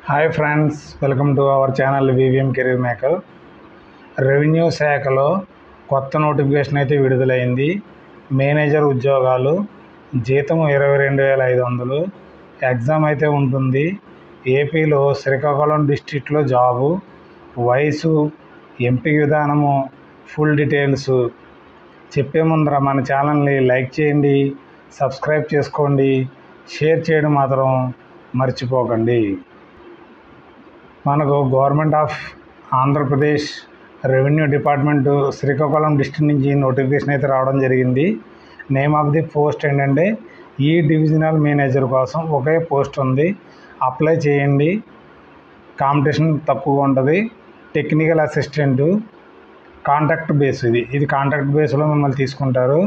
Hi friends, welcome to our channel VVM career maker. Revenue శాఖలో కొత్త notification అయితే విడుదలైంది. మేనేజర్ ఉద్యోగాలు, జీతం 22,500. ఎగ్జామ్ అయితే ఉంటుంది. ఏపీలో శ్రీకాకుళం డిస్ట్రిక్ట్లో జాబు, వయసు, ఎంపిక విధానము, ఫుల్ డీటెయిల్స్ చెప్పే ముందర మన ఛానల్ని లైక్ చేయండి, సబ్స్క్రైబ్ చేసుకోండి, షేర్ చేయడం మాత్రం మర్చిపోకండి. మనకు government of Andhra Pradesh revenue department Srikakulam district నుంచి నోటిఫికేషన్ అయితే రావడం జరిగింది. నేమ్ ఆఫ్ ది పోస్ట్ ఏంటంటే ఈ డివిజనల్ మేనేజర్ కోసం ఒకే పోస్ట్ ఉంది. అప్లై చేయండి. కాంపిటీషన్ తక్కువగా ఉంటుంది. టెక్నికల్ అసిస్టెంటు కాంట్రాక్ట్ బేస్, ఇది కాంట్రాక్ట్ బేస్లో మిమ్మల్ని తీసుకుంటారు.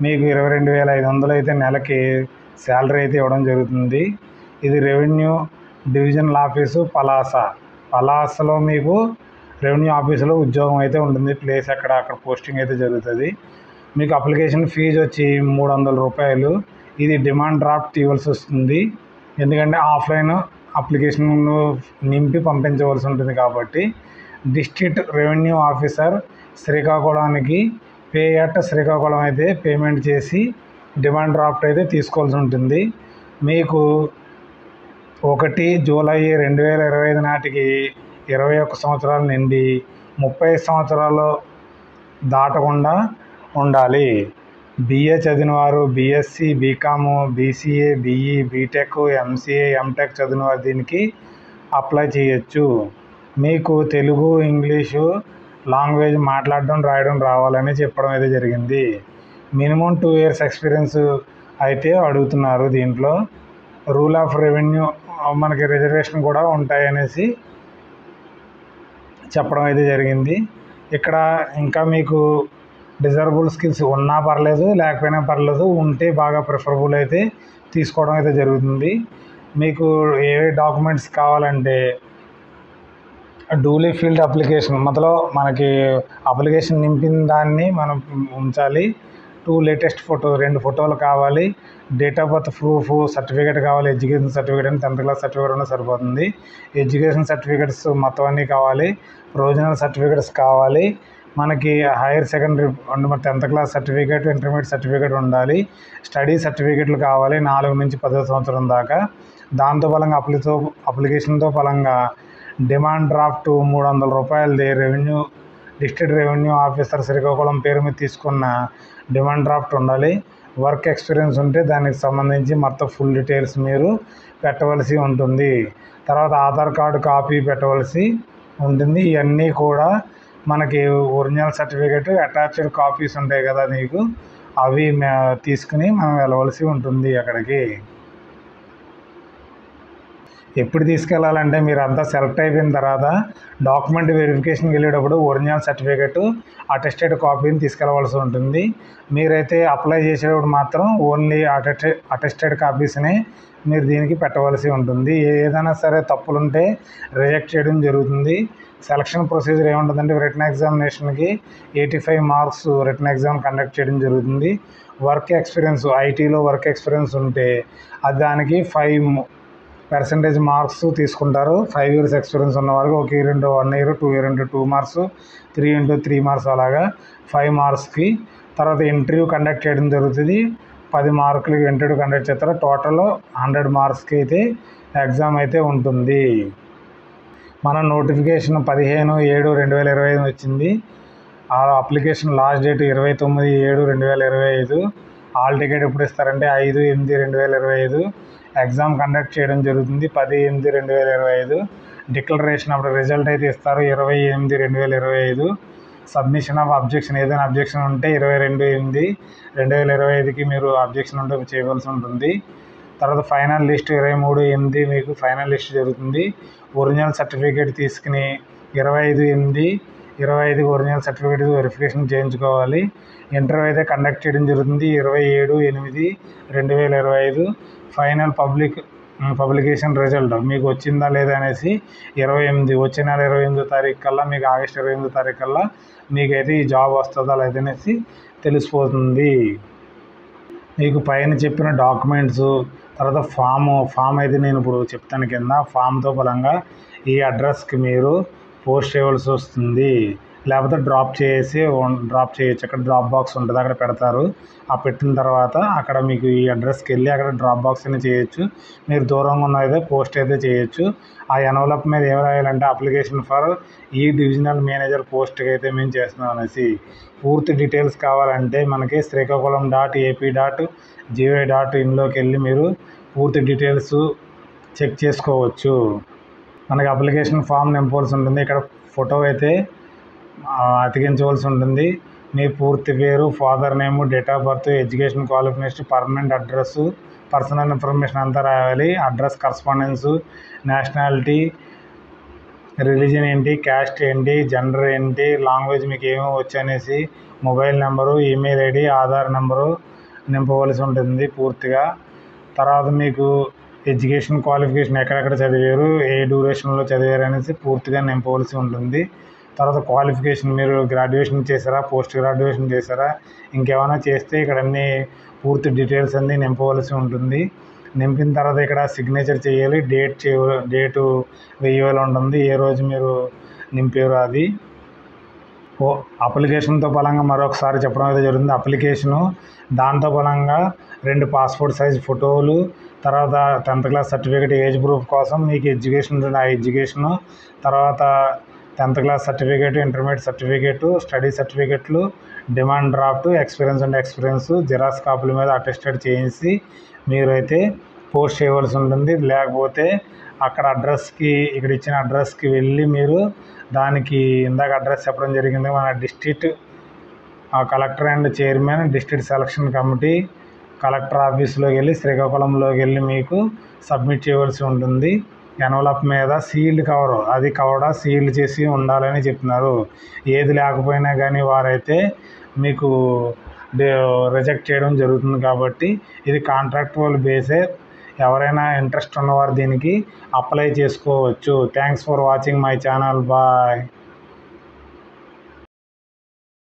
మీకు 22,500 అయితే నెలకి శాలరీ అయితే ఇవ్వడం జరుగుతుంది. ఇది రెవెన్యూ డివిజనల్ ఆఫీసు పలాసలో మీకు రెవెన్యూ ఆఫీసులో ఉద్యోగం అయితే ఉంటుంది. ప్లేస్ అక్కడ పోస్టింగ్ అయితే జరుగుతుంది. మీకు అప్లికేషన్ ఫీజు వచ్చి 300 రూపాయలు. ఇది డిమాండ్ డ్రాఫ్ట్ ఇవ్వాల్సి వస్తుంది. ఎందుకంటే ఆఫ్లైన్ అప్లికేషన్ నింపి పంపించవలసి ఉంటుంది కాబట్టి. డిస్ట్రిక్ట్ రెవెన్యూ ఆఫీసర్ శ్రీకాకుళానికి పే అట్ శ్రీకాకుళం అయితే పేమెంట్ చేసి డిమాండ్ డ్రాఫ్ట్ అయితే తీసుకోవాల్సి ఉంటుంది. మీకు 1 జూలై 2025 నాటికి 21 సంవత్సరాలు నిండి 30 సంవత్సరాలు దాటకుండా ఉండాలి. BA చదివిన వారు, BSc, BCom, BCA, BE, BTech, MCA, MTech చదివిన వారు దీనికి అప్లై చేయొచ్చు. మీకు తెలుగు, ఇంగ్లీషు లాంగ్వేజ్ మాట్లాడడం, రాయడం రావాలని చెప్పడం అయితే జరిగింది. మినిమం 2 years ఎక్స్పీరియన్స్ అయితే అడుగుతున్నారు. దీంట్లో రూల్ ఆఫ్ రెవెన్యూ మనకి రిజర్వేషన్ కూడా ఉంటాయనేసి చెప్పడం అయితే జరిగింది. ఇక్కడ ఇంకా మీకు డిజరబుల్ స్కిల్స్ ఉన్నా పర్లేదు, లేకపోయినా పర్లేదు, ఉంటే బాగా ప్రిఫరబుల్ అయితే తీసుకోవడం అయితే జరుగుతుంది. మీకు ఏ డాక్యుమెంట్స్ కావాలంటే డూలీ ఫీల్డ్ అప్లికేషన్ మనకి అప్లికేషన్ నింపిన దాన్ని మనం ఉంచాలి. 2 లేటెస్ట్ ఫోటో, 2 ఫోటోలు కావాలి. Date of birth proof certificate కావాలి. ఎడ్యుకేషన్ సర్టిఫికేట్ అని 10th క్లాస్ సర్టిఫికేట్ ఉన్నా సరిపోతుంది. ఎడ్యుకేషన్ సర్టిఫికేట్స్ మొత్తం అన్నీ కావాలి. ప్రొవిజనల్ సర్టిఫికేట్స్ కావాలి. మనకి higher secondary 10th class certificate, intermediate certificate ఉండాలి. స్టడీ సర్టిఫికేట్లు కావాలి 4 నుంచి 10వ సంవత్సరం దాకా. దాంతో బలంగా అప్లికేషన్తో బలంగా డిమాండ్ డ్రాఫ్ట్ 300 రూపాయలది డిస్ట్రిక్ట్ రెవెన్యూ ఆఫీసర్ శ్రీకాకుళం పేరు మీద తీసుకున్న డిమాండ్ డ్రాఫ్ట్ ఉండాలి. వర్క్ ఎక్స్పీరియన్స్ ఉంటే దానికి సంబంధించి మొత్తం ఫుల్ డీటెయిల్స్ మీరు పెట్టవలసి ఉంటుంది. తర్వాత ఆధార్ కార్డు కాపీ పెట్టవలసి ఉంటుంది. ఇవన్నీ కూడా మనకి ఒరిజినల్ సర్టిఫికేట్ అటాచ్డ్ కాపీస్ ఉంటాయి కదా మీకు, అవి తీసుకుని మనం వెళ్ళవలసి ఉంటుంది అక్కడికి. ఎప్పుడు తీసుకెళ్ళాలంటే మీరు అంతా సెలెక్ట్ అయిపోయిన తర్వాత డాక్యుమెంట్ వెరిఫికేషన్కి వెళ్ళేటప్పుడు ఒరిజినల్ సర్టిఫికేట్, అటెస్టెడ్ కాపీని తీసుకెళ్ళవలసి ఉంటుంది. మీరైతే అప్లై చేసేటప్పుడు మాత్రం ఓన్లీ అటెస్టెడ్ కాపీస్ని మీరు దీనికి పెట్టవలసి ఉంటుంది. ఏదైనా సరే తప్పులుంటే రిజెక్ట్ చేయడం జరుగుతుంది. సెలక్షన్ ప్రొసీజర్ ఏముంటుందంటే రిటన్ ఎగ్జామినేషన్కి 85 మార్క్స్ రిటన్ ఎగ్జామ్ కండక్ట్ చేయడం జరుగుతుంది. వర్క్ ఎక్స్పీరియన్స్, ఐటీలో వర్క్ ఎక్స్పీరియన్స్ ఉంటే అది దానికి 5% మార్క్స్ తీసుకుంటారు. 5 years ఎక్స్పీరియన్స్ ఉన్న వాళ్ళకి 1 year into 1 year, 2 year into 2 marks, 3 into 3 marks అలాగా 5 marksకి. తర్వాత ఇంటర్వ్యూ కండక్ట్ చేయడం జరుగుతుంది. 10 మార్కులకి ఇంటర్వ్యూ కండక్ట్ చేస్తారు. టోటల్ 100 మార్క్స్కి అయితే ఎగ్జామ్ అయితే ఉంటుంది. మన నోటిఫికేషన్ 15/7/2025 వచ్చింది. ఆ application last date 29/7/2025. Hall ticket ఎప్పుడు ఇస్తారంటే 5/8/2025. ఎగ్జామ్ కండక్ట్ చేయడం జరుగుతుంది 10/8/2025. డిక్లరేషన్ అప్పుడు రిజల్ట్ అయితే ఇస్తారు 20/8/2025. సబ్మిషన్ ఆఫ్ అబ్జెక్షన్, ఏదైనా అబ్జెక్షన్ ఉంటే 22/8/2025కి మీరు అబ్జెక్షన్ ఉంటే చేయవలసి ఉంటుంది. తర్వాత ఫైనల్ లిస్ట్ 23/8 మీకు ఫైనల్ లిస్ట్ జరుగుతుంది. ఒరిజినల్ సర్టిఫికేట్ తీసుకుని 25/8/25 ఒరిజినల్ సర్టిఫికేట్ వెరిఫికేషన్ చేయించుకోవాలి. ఇంటర్వ్యూ అయితే కండక్ట్ చేయడం జరుగుతుంది 27/8/2025. ఫైనల్ పబ్లికేషన్ రిజల్ట్ మీకు వచ్చిందా లేదా అనేసి 28 వచ్చే నెల 28వ తారీఖు కల్లా, మీకు ఆగస్టు 28వ తారీఖు కల్లా మీకైతే ఈ జాబ్ వస్తుందా లేదనేసి తెలిసిపోతుంది. మీకు పైన చెప్పిన డాక్యుమెంట్స్ తర్వాత ఫామ్ అయితే నేను ఇప్పుడు చెప్తాను కింద. ఫామ్తో బలంగా ఈ అడ్రస్కి మీరు పోస్ట్ చేయవలసి వస్తుంది, లేకపోతే డ్రాప్ చేయొచ్చు. అక్కడ డ్రాప్ బాక్స్ ఉంటుంది, అక్కడ పెడతారు. ఆ పెట్టిన తర్వాత అక్కడ మీకు ఈ అడ్రస్కి వెళ్ళి అక్కడ డ్రాప్ బాక్స్ అయినా చేయొచ్చు. మీరు దూరంగా ఉన్నదైతే పోస్ట్ అయితే చేయొచ్చు. ఆ ఎన్వలప్ మీద ఏం రాయాలంటే అప్లికేషన్ ఫర్ ఈ డివిజనల్ మేనేజర్ పోస్ట్కి అయితే మేము చేస్తున్నాం అనేసి. పూర్తి డీటెయిల్స్ కావాలంటే మనకి sriKakulam.ap.gov.in వెళ్ళి మీరు పూర్తి డీటెయిల్స్ చెక్ చేసుకోవచ్చు. మనకి అప్లికేషన్ ఫామ్ నింపవలసి ఉంటుంది. ఇక్కడ ఫోటో అయితే అతికించవలసి ఉంటుంది. మీ పూర్తి పేరు, father name, date of birth, education qualification, permanent address, personal information అంతా రాయాలి. అడ్రస్, కరస్పాండెన్సు, నేషనాలిటీ, రిలీజన్ ఏంటి, క్యాస్ట్ ఏంటి, జెండర్ ఏంటి, లాంగ్వేజ్ మీకు ఏమో వచ్చు అనేసి, mobile number, email ID, Aadhaar number నింపవలసి ఉంటుంది పూర్తిగా. తర్వాత మీకు ఎడ్యుకేషన్ క్వాలిఫికేషన్ ఎక్కడెక్కడ చదివారు, ఏ డ్యూరేషన్లో చదివారు అనేసి పూర్తిగా నింపవలసి ఉంటుంది. తర్వాత క్వాలిఫికేషన్ మీరు గ్రాడ్యుయేషన్ చేశారా, పోస్ట్ గ్రాడ్యుయేషన్ చేశారా, ఇంకేమైనా చేస్తే ఇక్కడ అన్నీ పూర్తి డీటెయిల్స్ అన్నీ నింపవలసి ఉంటుంది. నింపిన తర్వాత ఇక్కడ సిగ్నేచర్ చేయాలి, డేటు వేయాలి ఉంటుంది, ఏ రోజు మీరు నింపారు అది. అప్లికేషన్తో బలంగా మరొకసారి చెప్పడం అయితే జరుగుతుంది. అప్లికేషను దాంతో బలంగా 2 పాస్పోర్ట్ సైజ్ ఫోటోలు, తర్వాత 10th class certificate age proof కోసం మీకు ఎడ్యుకేషన్ ఉంటుంది, ఆ ఎడ్యుకేషను, తర్వాత 10th class certificate, intermediate certificate, study సర్టిఫికేట్లు, డిమాండ్ డ్రాఫ్ట్, ఎక్స్పీరియన్స్ జిరాక్స్ కాపీల మీద అటెస్టెడ్ చేయించి మీరైతే పోస్ట్ చేయవలసి ఉంటుంది. లేకపోతే అక్కడ ఇక్కడ ఇచ్చిన అడ్రస్కి వెళ్ళి మీరు దానికి ఇందాక అడ్రస్ చెప్పడం జరిగింది, మన district collector and chairman, district selection committee, collector ఆఫీస్లోకి వెళ్ళి శ్రీకాకుళంలోకి వెళ్ళి మీకు సబ్మిట్ చేయవలసి ఉంటుంది. ఎన్వలప్ మీద సీల్డ్ కవర్, అది కవర్ సీల్డ్ చేసి ఉండాలని చెప్తున్నారు. ఏది లేకపోయినా కానీ వారైతే మీకు రిజెక్ట్ చేయడం జరుగుతుంది. కాబట్టి ఇది కాంట్రాక్టువల్ బేసే, ఎవరైనా ఇంట్రెస్ట్ ఉన్నవారు దీనికి అప్లై చేసుకోవచ్చు. Thanks for watching my channel. Bye.